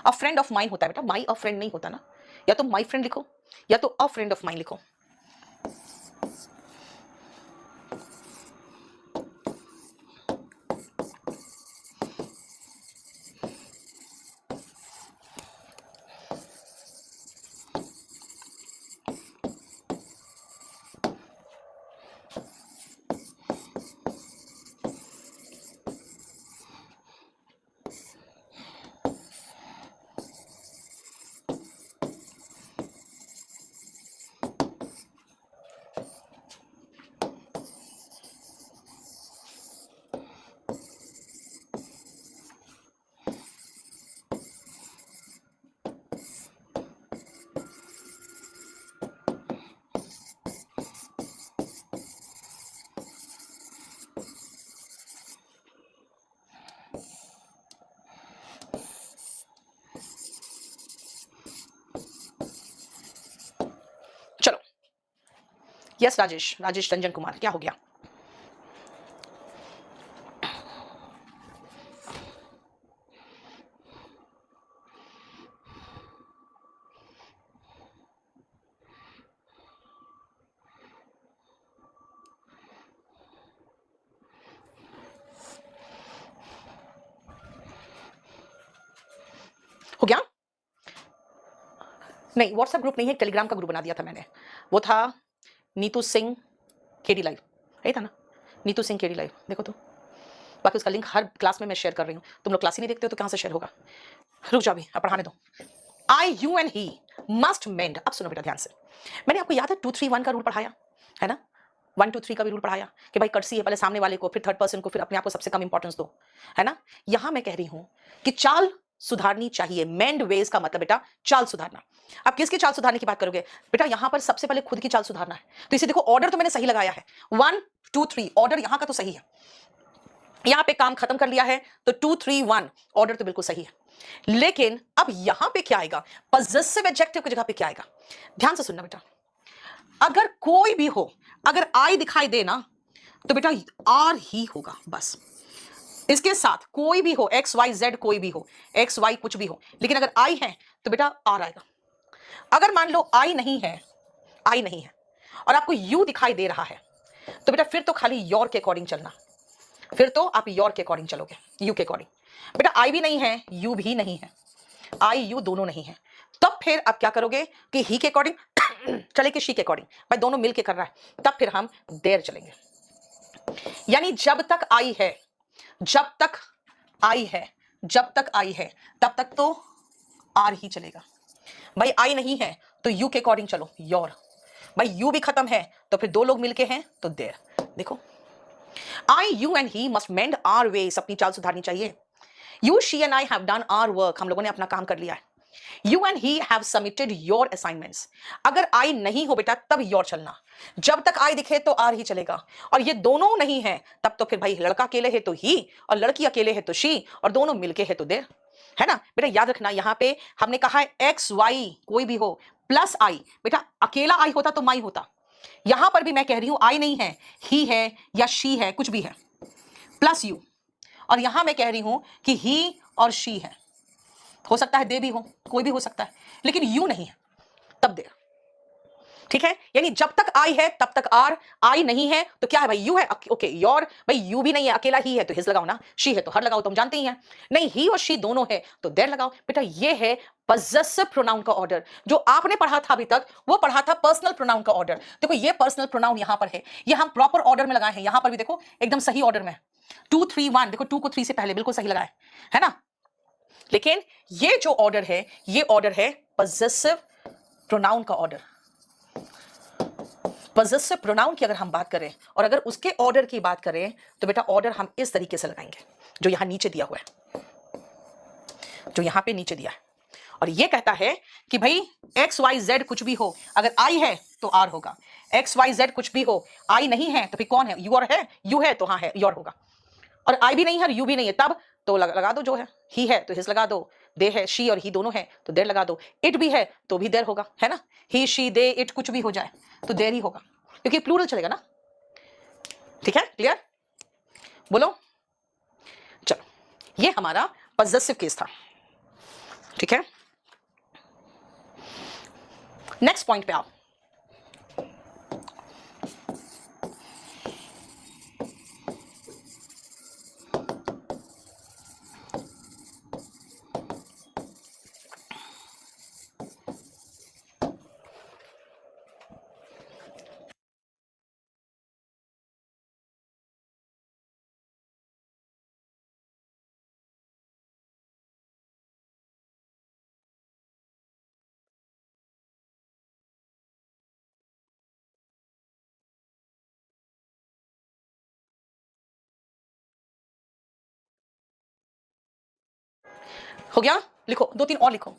अ फ्रेंड ऑफ माइन होता है बेटा, माई अ फ्रेंड नहीं होता ना, या तो माई फ्रेंड लिखो या तो अ फ्रेंड ऑफ माइन लिखो। चलो यस राजेश, राजेश रंजन कुमार, क्या हो गया? हो गया? नहीं, व्हाट्सएप ग्रुप नहीं है, टेलीग्राम का ग्रुप बना दिया था मैंने, वो था नीतू सिंह केडी लाइव, यही था ना, नीतू सिंह केडी लाइव, देखो तो। बाकी उसका लिंक हर क्लास में मैं शेयर कर रही हूँ, तुम लोग क्लास ही नहीं देखते हो तो कहाँ से शेयर होगा। रुक जाओ, अभी अब पढ़ाने दो। आई यू एंड ही मस्ट मेंड। अब सुनो बेटा ध्यान से, मैंने आपको याद है 2 3 1 का रूल पढ़ाया है ना, 1 2 3 का भी रूल पढ़ाया कि भाई कर्सी है, पहले सामने वाले को, फिर थर्ड पर्सन को, फिर अपने आप को सबसे कम इंपॉर्टेंस दो, है ना। यहां मैं कह रही हूं कि चाल सुधारनी चाहिए। मेंड वेज का मतलब बेटा चाल सुधारना। आप किसकी चाल सुधारने की बात करोगे बेटा? यहां पर सबसे पहले खुद की चाल सुधारना है। तो इसे देखो, ऑर्डर तो मैंने सही लगाया है, 1 2 3 ऑर्डर यहां का तो सही है, यहां पे काम खत्म कर लिया है तो 2 3 1 ऑर्डर तो बिल्कुल सही है। लेकिन अब यहां पे क्या आएगा? पजेसिव एडजेक्टिव की जगह पे क्या आएगा? ध्यान से सुनना बेटा, अगर कोई भी हो, अगर आई दिखाई दे ना तो बेटा आर ही होगा बस। इसके साथ कोई भी हो, एक्स वाई जेड कोई भी हो, एक्स वाई कुछ भी हो, लेकिन अगर आई है तो बेटा आर आएगा। अगर मान लो आई नहीं है, आई नहीं है और आपको यू दिखाई दे रहा है तो बेटा फिर तो खाली योर के अकॉर्डिंग चलना, फिर तो आप योर के अकॉर्डिंग चलोगे, यू के अकॉर्डिंग। बेटा आई भी नहीं है, यू भी नहीं है, आई यू दोनों नहीं है, तब फिर आप क्या करोगे कि ही के अकॉर्डिंग चले कि शी के अकॉर्डिंग, भाई दोनों मिलके कर रहा है, तब फिर हम देयर चलेंगे। यानी जब तक आई है, जब तक आई है, जब तक आई है तब तक तो आर ही चलेगा। भाई आई नहीं है तो यू के अकॉर्डिंग चलो, योर। भाई यू भी खत्म है तो फिर दो लोग मिलके हैं तो देयर। देखो I you and he must mend our ways, अपनी चाल सुधारनी चाहिए। You she and I have done our work, हम लोगों ने अपना काम कर लिया है। You and he have submitted your assignments. अगर आई नहीं हो बेटा तब योर चलना, जब तक आई दिखे तो आर ही चलेगा। और ये दोनों नहीं है तब तो फिर भाई लड़का अकेले है तो ही और लड़की अकेले है तो शी और दोनों मिलके है तो देर, है ना। बेटा याद रखना यहां पे हमने कहा है एक्स वाई कोई भी हो प्लस आई, बेटा अकेला आई होता तो माई होता। यहां पर भी मैं कह रही हूं आई नहीं है, ही है या शी है कुछ भी है प्लस यू, और यहां मैं कह रही हूं कि ही और शी है, हो सकता है दे भी हो, कोई भी हो सकता है, लेकिन यू नहीं है तब दे। ठीक है, यानी जब तक आई है तब तक आर, आई नहीं है तो क्या है भाई यू है, ओके योर। भाई यू भी नहीं है, अकेला ही है तो हिज लगाओ ना, शी है तो हर लगाओ, तुम जानते ही हैं। नहीं ही और शी दोनों है तो देर लगाओ। बेटा ये है पजेसिव प्रोनाउन का ऑर्डर। जो आपने पढ़ा था अभी तक वो पढ़ा था पर्सनल प्रोनाउन का ऑर्डर। देखो ये पर्सनल प्रोनाउन यहां पर है, ये हम प्रॉपर ऑर्डर में लगाए हैं। यहां पर भी देखो एकदम सही ऑर्डर में 2 3 1, देखो 2 को 3 से पहले बिल्कुल सही लगाए, है ना। लेकिन ये जो ऑर्डर है ये ऑर्डर है पजेसिव प्रोनाउन का ऑर्डर। पजेसिव प्रोनाउन की अगर हम बात करें और अगर उसके ऑर्डर की बात करें तो बेटा ऑर्डर हम इस तरीके से लगाएंगे जो यहां नीचे दिया हुआ है, जो यहां पे नीचे दिया है। और ये कहता है कि भाई एक्स वाई जेड कुछ भी हो, अगर आई है तो आर होगा, एक्स वाई जेड कुछ भी हो, आई नहीं है तो फिर कौन है, यू और है, यू है तो हाँ है योर होगा। और आई भी नहीं है और यू भी नहीं है तब तो लगा दो जो है, ही है तो हिज लगा दो, दे है शी और ही दोनों है तो देर लगा दो, इट भी है तो भी देर होगा, है ना। ही शी दे इट कुछ भी हो जाए तो देर ही होगा क्योंकि प्लूरल चलेगा ना। ठीक है, क्लियर, बोलो। चलो ये हमारा पजेसिव केस था। ठीक है, नेक्स्ट पॉइंट पे आओ। हो गया, लिखो 2 3 और लिखो।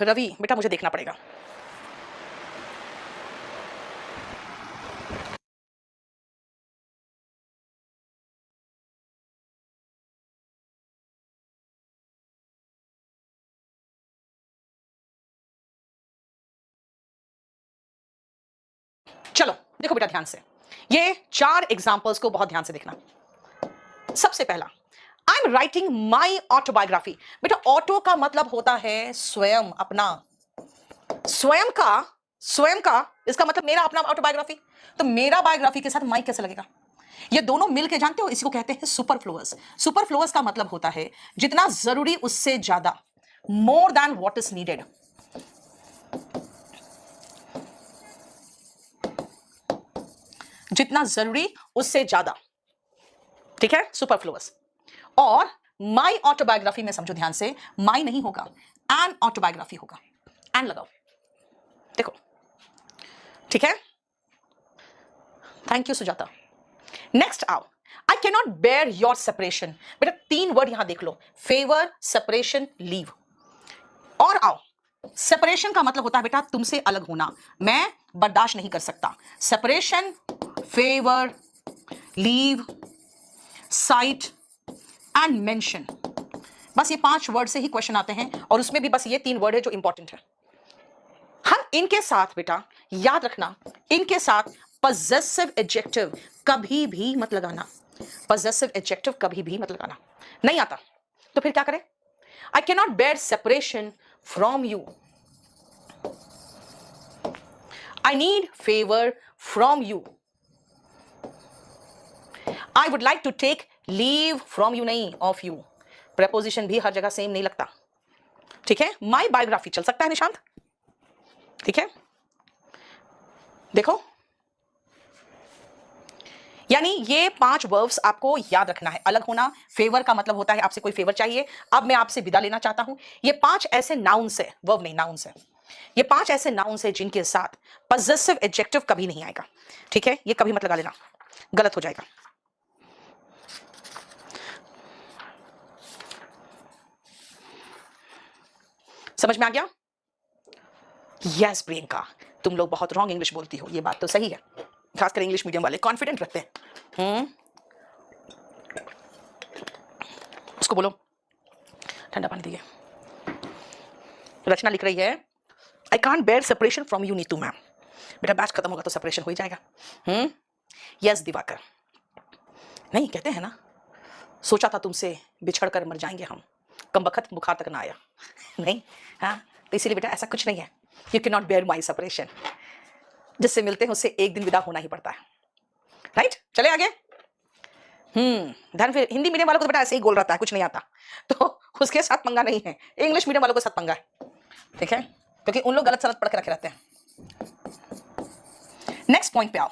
रवि बेटा मुझे देखना पड़ेगा। चलो देखो बेटा ध्यान से, ये 4 एग्जाम्पल्स को बहुत ध्यान से देखना। सबसे पहला, I am writing my autobiography. बेटा ऑटो का मतलब होता है स्वयं, अपना, स्वयं का इसका मतलब मेरा अपना ऑटोबायोग्राफी। तो मेरा बायोग्राफी के साथ माई कैसे लगेगा? ये दोनों मिलके जानते हो इसी को कहते हैं सुपरफ्लुअस। सुपरफ्लुअस का मतलब होता है जितना जरूरी उससे ज्यादा, more than what is needed. जितना जरूरी उससे ज्यादा, ठीक है, सुपरफ्लुअस। और माई ऑटोबायोग्राफी में समझो ध्यान से, माई नहीं होगा, एन ऑटोबायोग्राफी होगा। एन लगाओ, देखो, ठीक है। Thank you Sujata. नेक्स्ट आओ, I can not bear your separation. बेटा 3 वर्ड यहां देख लो, फेवर, सेपरेशन, लीव। और आओ, सेपरेशन का मतलब होता है बेटा तुमसे अलग होना, मैं बर्दाश्त नहीं कर सकता। Separation, favour, leave, site and mention. बस ये 5 वर्ड से ही क्वेश्चन आते हैं और उसमें भी बस ये 3 वर्ड है जो इंपॉर्टेंट है। हम इनके साथ बेटा याद रखना, इनके साथ पजेसिव एडजेक्टिव कभी भी मत लगाना। पजेसिव एडजेक्टिव कभी भी मत लगाना, नहीं आता। तो फिर क्या करें? I can not bear separation from you, I need favour from you, I would like to take leave from you, नहीं ऑफ यू। प्रेपोजिशन भी हर जगह सेम नहीं लगता, ठीक है। माई बायोग्राफी चल सकता है निशांत, ठीक है। देखो, यानी ये 5 वर्ब्स आपको याद रखना है। अलग होना, फेवर का मतलब होता है आपसे कोई फेवर चाहिए। अब मैं आपसे विदा लेना चाहता हूं। ये 5 ऐसे नाउन्स है, वर्ब नहीं नाउन्स है। ये 5 ऐसे नाउन्स है जिनके साथ पजेसिव एडजेक्टिव कभी नहीं आएगा, ठीक है। ये कभी मत लगा लेना, गलत हो जाएगा। समझ में आ गया? यस प्रियंका, तुम लोग बहुत रॉन्ग इंग्लिश बोलती हो, ये बात तो सही है। खासकर इंग्लिश मीडियम वाले कॉन्फिडेंट रखते हैं। उसको बोलो ठंडा पानी दिए। रचना लिख रही है, I can't bear separation from you Neetu ma'am. बेटा बैच खत्म होगा तो सेपरेशन हो ही जाएगा। यस दिवाकर, नहीं कहते हैं ना, सोचा था तुमसे बिछड़ कर मर जाएंगे हम, कम बखत बुखार तक ना आया। नहीं, हाँ, तो इसीलिए बेटा ऐसा कुछ नहीं है। You can not bear my separation. जिससे मिलते हैं उससे एक दिन विदा होना ही पड़ता है, राइट। चले आगे। ध्यान, फिर हिंदी मीडियम वालों को तो बेटा ऐसे ही गोल रहता है, कुछ नहीं आता, तो उसके साथ पंगा नहीं है। इंग्लिश मीडियम वालों के साथ पंगा है, ठीक है, क्योंकि उन लोग गलत सलत पढ़ के रखे रहते हैं। नेक्स्ट पॉइंट पे आओ।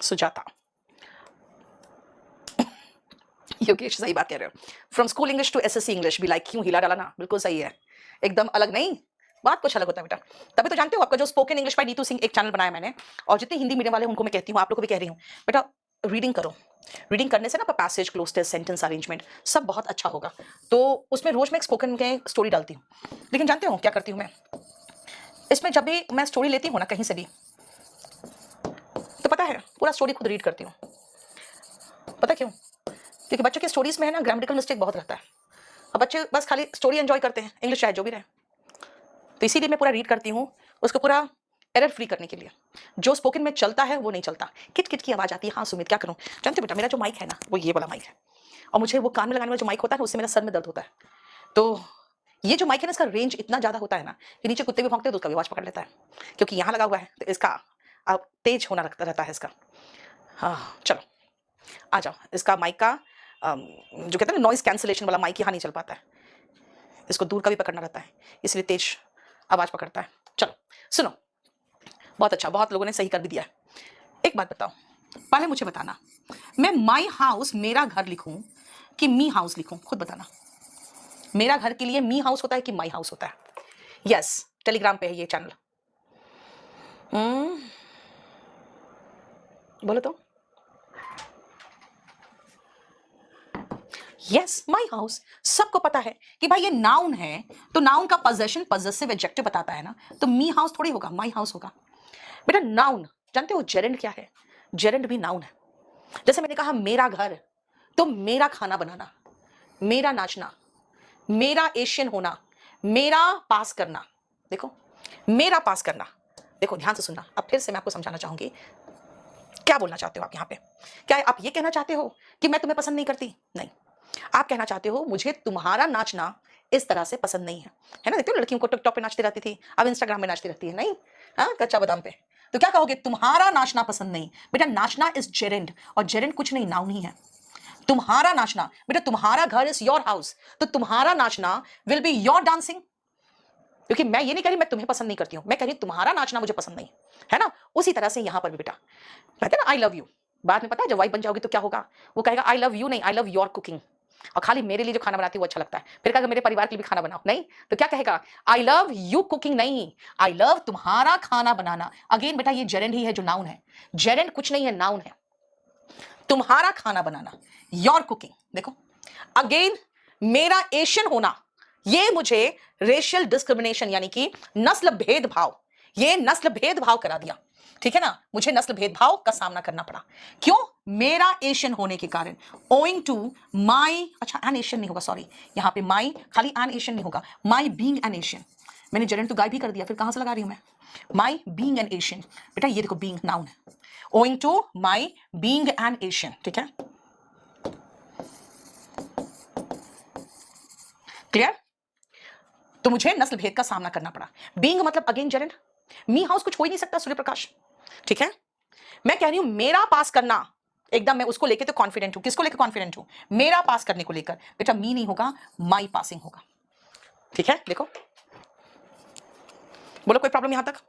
सुजाता, योगेश सही बात कह रहे हो। From school English to SSC English भी लाइक, क्यों हिला डाला ना, बिल्कुल सही है, एकदम अलग नहीं, बात कुछ अलग होता है बेटा। तभी तो जानते हो आपका जो spoken English by Neetu Singh एक चैनल बनाया मैंने, और जितने हिंदी मीडियम वाले उनको मैं कहती हूँ, आप लोग को भी कह रही हूँ, बेटा रीडिंग करो। रीडिंग करने से ना passage, cloze test, sentence arrangement सब बहुत अच्छा होगा। तो उसमें रोज मैं एक स्पोकन के स्टोरी डालती हूँ। लेकिन जानते हो क्या करती हूँ मैं इसमें, जब भी मैं स्टोरी लेती हूँ ना कहीं से भी, तो पता है पूरा स्टोरी खुद रीड करती हूँ। पता क्यों? क्योंकि बच्चों की स्टोरीज में है ना ग्रामेटिकल मिस्टेक बहुत रहता है, और बच्चे बस खाली स्टोरी एंजॉय करते हैं, इंग्लिश चाहे जो भी रहे। तो इसीलिए मैं पूरा रीड करती हूँ, उसको पूरा एरर फ्री करने के लिए। जो स्पोकन में चलता है वो नहीं चलता, किट किट की आवाज़ आती है। हाँ सुमित क्या करूँ, जानते हो बेटा मेरा जो माइक है ना वो ये वाला माइक है, और मुझे वो कान में लगाने वाला जो माइक होता है ना उससे मेरा सर में दर्द होता है। तो ये जो माइक है ना इसका रेंज इतना ज़्यादा होता है ना कि नीचे कुत्ते भी भौंकते हैं तो उसका भी आवाज़ पकड़ लेता है, क्योंकि यहाँ लगा हुआ है तो इसका तेज होना रहता है इसका। हाँ चलो आ जाओ। इसका माइक का जो कहते हैं ना नॉइस कैंसिलेशन वाला माइक यहाँ नहीं चल पाता है, इसको दूर का भी पकड़ना रहता है, इसलिए तेज आवाज पकड़ता है। चलो सुनो, बहुत अच्छा, बहुत लोगों ने सही कर भी दिया है। एक बात बताओ, पहले मुझे बताना, मैं माई हाउस मेरा घर लिखूं कि मी हाउस लिखूं? खुद बताना। मेरा घर के लिए मी हाउस होता है कि माई हाउस होता है? यस, टेलीग्राम पे है ये चैनल। बोलो तो। Yes, my house. सबको पता है कि भाई ये नाउन है, तो नाउन का पोजेशन पॉजेसिव एडजेक्टिव बताता है ना, तो मी हाउस थोड़ी होगा, माई हाउस होगा। बेटा नाउन जानते हो जेरेंड क्या है? जेरेंड भी नाउन है। जैसे मैंने कहा मेरा घर, तो मेरा खाना बनाना, मेरा नाचना, मेरा एशियन होना, मेरा पास करना। देखो मेरा पास करना, देखो ध्यान से सुनना, अब फिर से मैं आपको समझाना चाहूंगी क्या बोलना चाहते हो आप यहाँ पे। क्या आप ये कहना चाहते हो कि मैं तुम्हें पसंद नहीं करती? नहीं, आप कहना चाहते हो मुझे तुम्हारा नाचना इस तरह से पसंद नहीं है ना? देखते हो लड़कियों को टिकटॉक पे नाचती रहती थी, अब इंस्टाग्राम में नाचती रहती है, नहीं? हाँ, कच्चा बादाम पे। तो क्या कहोगे? तुम्हारा नाचना पसंद नहीं। बेटा नाचना इज जेरेंड, और जेरेंड कुछ नहीं, नाउन ही है। तुम्हारा नाचना, बेटा तुम्हारा घर इज योर हाउस, तो तुम्हारा नाचना विल बी योर डांसिंग। क्योंकि मैं ये नहीं कह रही मैं तुम्हें पसंद नहीं करती हूं, मैं कह रही तुम्हारा नाचना मुझे पसंद नहीं है ना। उसी तरह से यहां पर भी बेटा कहते हैं ना आई लव यू, बाद में पता है जब वाइफ बन जाओगी तो क्या होगा? वो कहेगा आई लव यू नहीं, आई लव योर कुकिंग, और खाली मेरे लिए जो खाना बनाती है वो अच्छा लगता है। फिर कहेगा मेरे परिवार के लिए भी खाना बनाओ, नहीं तो क्या कहेगा? आई लव यू कुकिंग नहीं, आई लव तुम्हारा खाना बनाना। अगेन बेटा ये जेरेंड ही है जो नाउन है, जेरेंड कुछ नहीं है, नाउन है। तुम्हारा खाना बनाना, योर कुकिंग। देखो अगेन मेरा एशियन होना, ये मुझे रेशियल डिस्क्रिमिनेशन यानी कि नस्ल भेदभाव, ये नस्ल भेदभाव करा दिया, ठीक है ना? मुझे नस्ल भेदभाव का सामना करना पड़ा। क्यों? मेरा एशियन होने के कारण, ओइंग टू माई, अच्छा एन एशियन नहीं होगा, सॉरी, यहां पे माई खाली एन एशियन नहीं होगा, माई बीइंग एन एशियन। मैंने जेरेंड तो गाय भी कर दिया, फिर कहां से लगा रही हूं मैं? My being an Asian. बेटा ये देखो बीइंग नाउन है, owing to my being an Asian, ठीक है? क्लियर? तो मुझे नस्ल भेद का सामना करना पड़ा। बीइंग मतलब अगेन जेरेंड, मी हाउस कुछ हो ही नहीं सकता सूर्य प्रकाश, ठीक है? मैं कह रही हूं मेरा पास करना, एकदम मैं उसको लेके तो कॉन्फिडेंट हूं। किसको लेकर कॉन्फिडेंट हूं? मेरा पास करने को लेकर। बेटा मी नहीं होगा, माई पासिंग होगा, ठीक है? देखो बोलो कोई प्रॉब्लम यहां तक?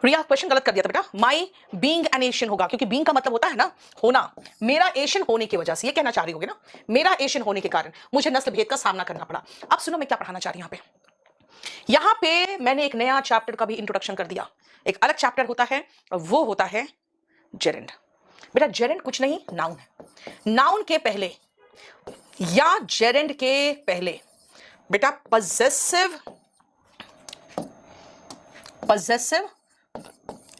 रिया क्वेश्चन गलत कर दिया था बेटा, माई बीइंग एन एशियन होगा, क्योंकि बीइंग का मतलब होता है ना होना, मेरा एशियन होने की वजह से, ये कहना चाह रही होगी ना, मेरा एशियन होने के कारण मुझे नस्ल भेद का सामना करना पड़ा। अब सुनो मैं क्या पढ़ाना चाह रही हूं यहां पे मैंने एक नया चैप्टर का भी इंट्रोडक्शन कर दिया। एक अलग चैप्टर होता है, वो होता है जेरेंड। बेटा जेरेंड कुछ नहीं, नाउन है। नाउन के पहले या जेरेंड के पहले बेटा पजेसिव, पजेसिव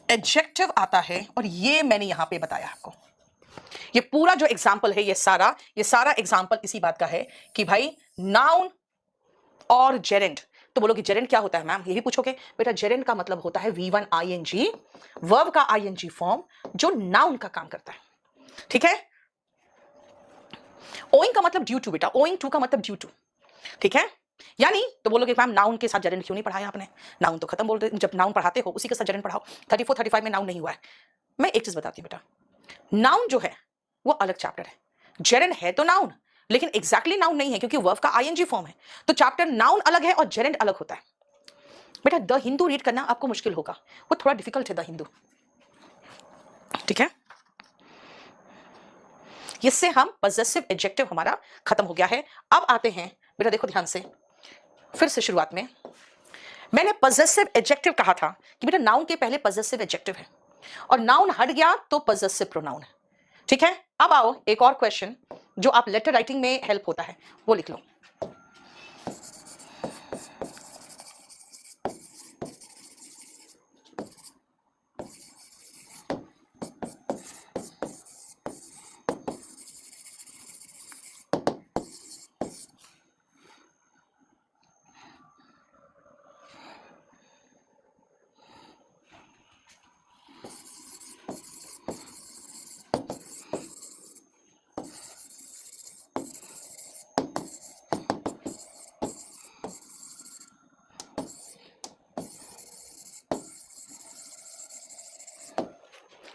एडजेक्टिव आता है, और ये मैंने यहां पे बताया आपको। ये पूरा जो एग्जाम्पल है, ये सारा एग्जाम्पल इसी बात का है कि भाई नाउन और जेरेंड। तो बोलोगे जेरेंड क्या होता है मैम, यही पूछोगे? बेटा जेरेंड का मतलब होता है V1 ING, वर्ब का ING फॉर्म जो नाउन का काम करता है, ठीक है? ओइंग का मतलब ड्यू टू, बेटा ओइंग टू का मतलब ड्यू टू, ठीक है? यानी तो बोलोगे मैम नाउन के साथ जेरेंड क्यों नहीं पढ़ाया आपने? नाउन तो खत्म, बोलते जब नाउन पढ़ाते हो उसी के साथ जेरेंड पढ़ाओ। 34 35 में नाउन नहीं हुआ है। मैं एक चीज बताती हूँ बेटा, नाउन जो है वो अलग चैप्टर है, जेरेंड है तो नाउन, लेकिन एग्जैक्टली नाउन नहीं है क्योंकि वर्ब का ING फॉर्म है। तो चैप्टर नाउन अलग है और जेरेंड अलग होता है। बेटा द हिंदू रीड करना आपको मुश्किल होगा, वो थोड़ा डिफिकल्ट है द हिंदू, ठीक है? इससे हम पजेसिव एडजेक्टिव हमारा खत्म हो गया है। अब आते हैं बेटा, देखो ध्यान से, फिर से शुरुआत में मैंने पजेसिव एडजेक्टिव कहा था कि बेटा नाउन के पहले पजेसिव एडजेक्टिव है, और नाउन हट गया तो पजेसिव प्रोनाउन है, ठीक है? अब आओ एक और क्वेश्चन जो आप लेटर राइटिंग में हेल्प होता है, वो लिख लो।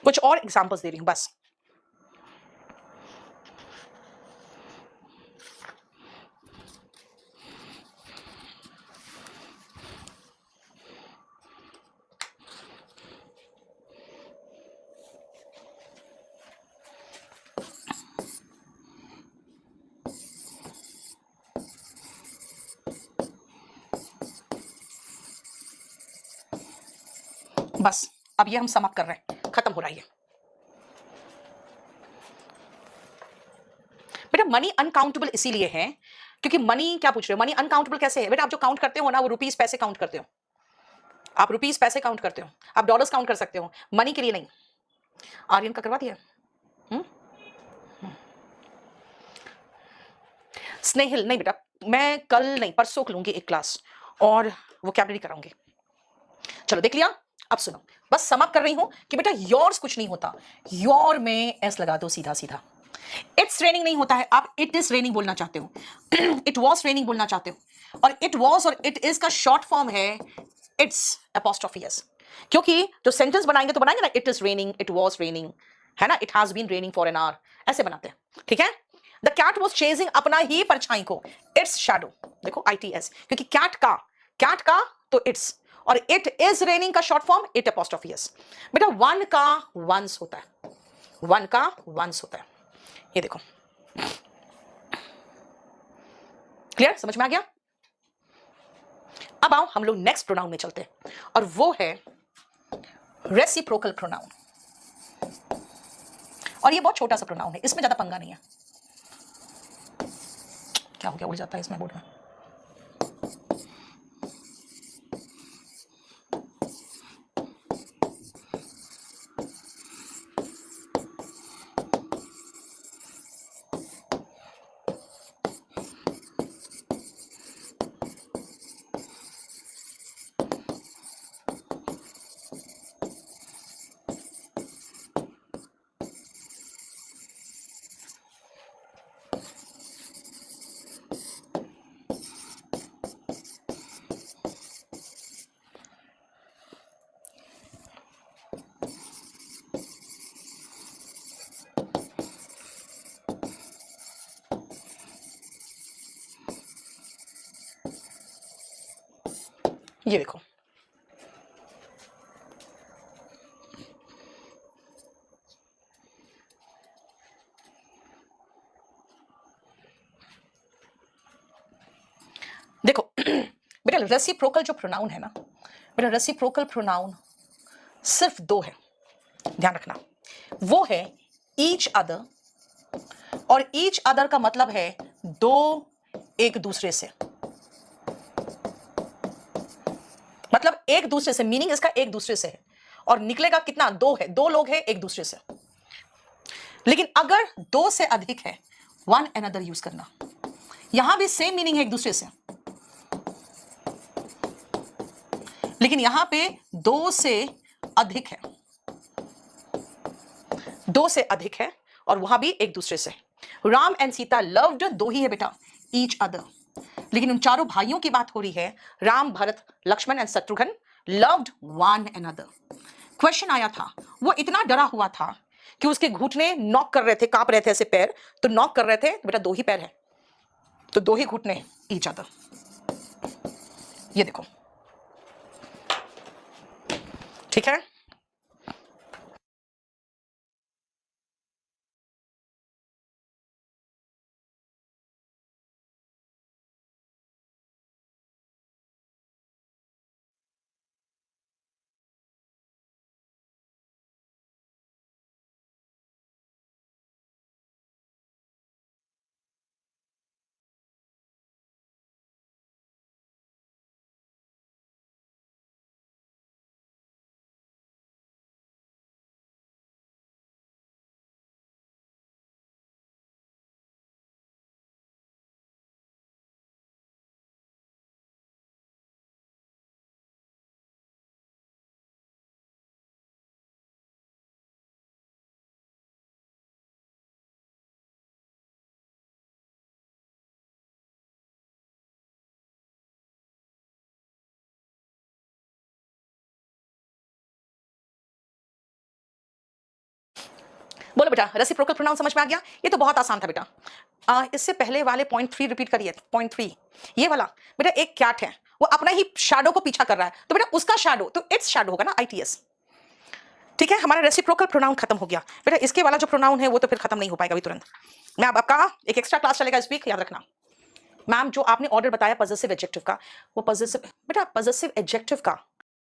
कुछ और एग्जांपल्स दे रही हूं बस। बस अब ये हम समाप्त कर रहे हैं, खत्म हो रहा है ये। बेटा मनी अनकाउंटेबल इसीलिए है क्योंकि मनी, क्या पूछ रहे हो, मनी अनकाउंटेबल कैसे है? बेटा आप जो काउंट करते हो ना, वो रुपीस पैसे काउंट करते हो, आप रुपीस पैसे काउंट करते हो, आप डॉलर्स काउंट कर सकते हो, मनी के लिए नहीं। आर्यन का करवा दिया। स्नेहिल नहीं बेटा, मैं कल नहीं परसों लूंगी एक क्लास और वो कैबलरी कराऊंगी। चलो देख लिया, अब सुनो, बस समाप्त कर रही हूं कि बेटा योर्स कुछ नहीं होता, योर में एस लगा दो सीधा सीधा। इट्स रेनिंग नहीं होता है, आप इट इज रेनिंग बोलना चाहते हो, इट वॉज रेनिंग बोलना चाहते हो, और इट वॉज और इट इज का शॉर्ट फॉर्म है इट्स अपॉस्ट्रोफी एस। क्योंकि जो सेंटेंस बनाएंगे तो बनाएंगे ना, it is raining, it was raining, है ना, it has been raining for an hour, ऐसे बनाते हैं, ठीक है। द कैट वॉज चेजिंग अपना ही परछाई को, इट्स शैडो, देखो ITS, क्योंकि कैट का तो इट्स, और इट इज रेनिंग का short form it apostrophe S. बेटा वन का वंस होता है, वन का वंस होता है, ये देखो, क्लियर, समझ में आ गया। अब आओ हम लोग नेक्स्ट प्रोनाउन में चलते हैं, और वो है रेसिप्रोकल प्रोनाउन। और ये बहुत छोटा सा प्रोनाउन है, इसमें ज्यादा पंगा नहीं है। क्या हो गया, उड़ जाता है इसमें बोर्ड में। ये देखो, देखो बेटा रेसिप्रोकल जो प्रोनाउन है ना, बेटा रेसिप्रोकल प्रोनाउन सिर्फ दो है, ध्यान रखना, वो है ईच अदर, और ईच अदर का मतलब है दो एक दूसरे से, मतलब एक दूसरे से, मीनिंग इसका एक दूसरे से है, और निकलेगा कितना, दो है, दो लोग हैं एक दूसरे से। लेकिन अगर दो से अधिक है, वन अनदर यूज करना, यहां भी सेम मीनिंग है एक दूसरे से, लेकिन यहां पे दो से अधिक है, दो से अधिक है, और वहां भी एक दूसरे से। राम एंड सीता लव्ड, दो ही है बेटा, ईच अदर, लेकिन उन चारों भाइयों की बात हो रही है, Ram Bharat Lakshman and Shatrughan loved one another. Question आया था, वो इतना डरा हुआ था कि उसके घुटने नॉक कर रहे थे, कांप रहे थे ऐसे पैर, तो नॉक कर रहे थे, तो बेटा दो ही पैर है, तो दो ही घुटने, ईच अदर, ये देखो, ठीक है। बोलो बेटा, रेसिप्रोकल प्रोनाउन समझ में आ गया? ये तो बहुत आसान था बेटा। इससे पहले वाले पॉइंट 3 रिपीट करिए। पॉइंट 3 ये वाला बेटा, एक कैट है, वो अपना ही शैडो को पीछा कर रहा है, तो बेटा उसका शैडो तो इट्स शैडो होगा ना, ITS। ठीक है, हमारा रेसिप्रोकल प्रोनाउन खत्म हो गया बेटा। इसके वाला जो प्रोनाउन है वो तो फिर खत्म नहीं हो पाएगा अभी तुरंत। मैं अब आपका एक एक्स्ट्रा क्लास चलेगा इस वीक, याद रखना। मैम जो आपने ऑर्डर बताया पॉजिटिव एडजेक्टिव का, वो पॉजिटिव बेटा, पॉजिटिव एडजेक्टिव का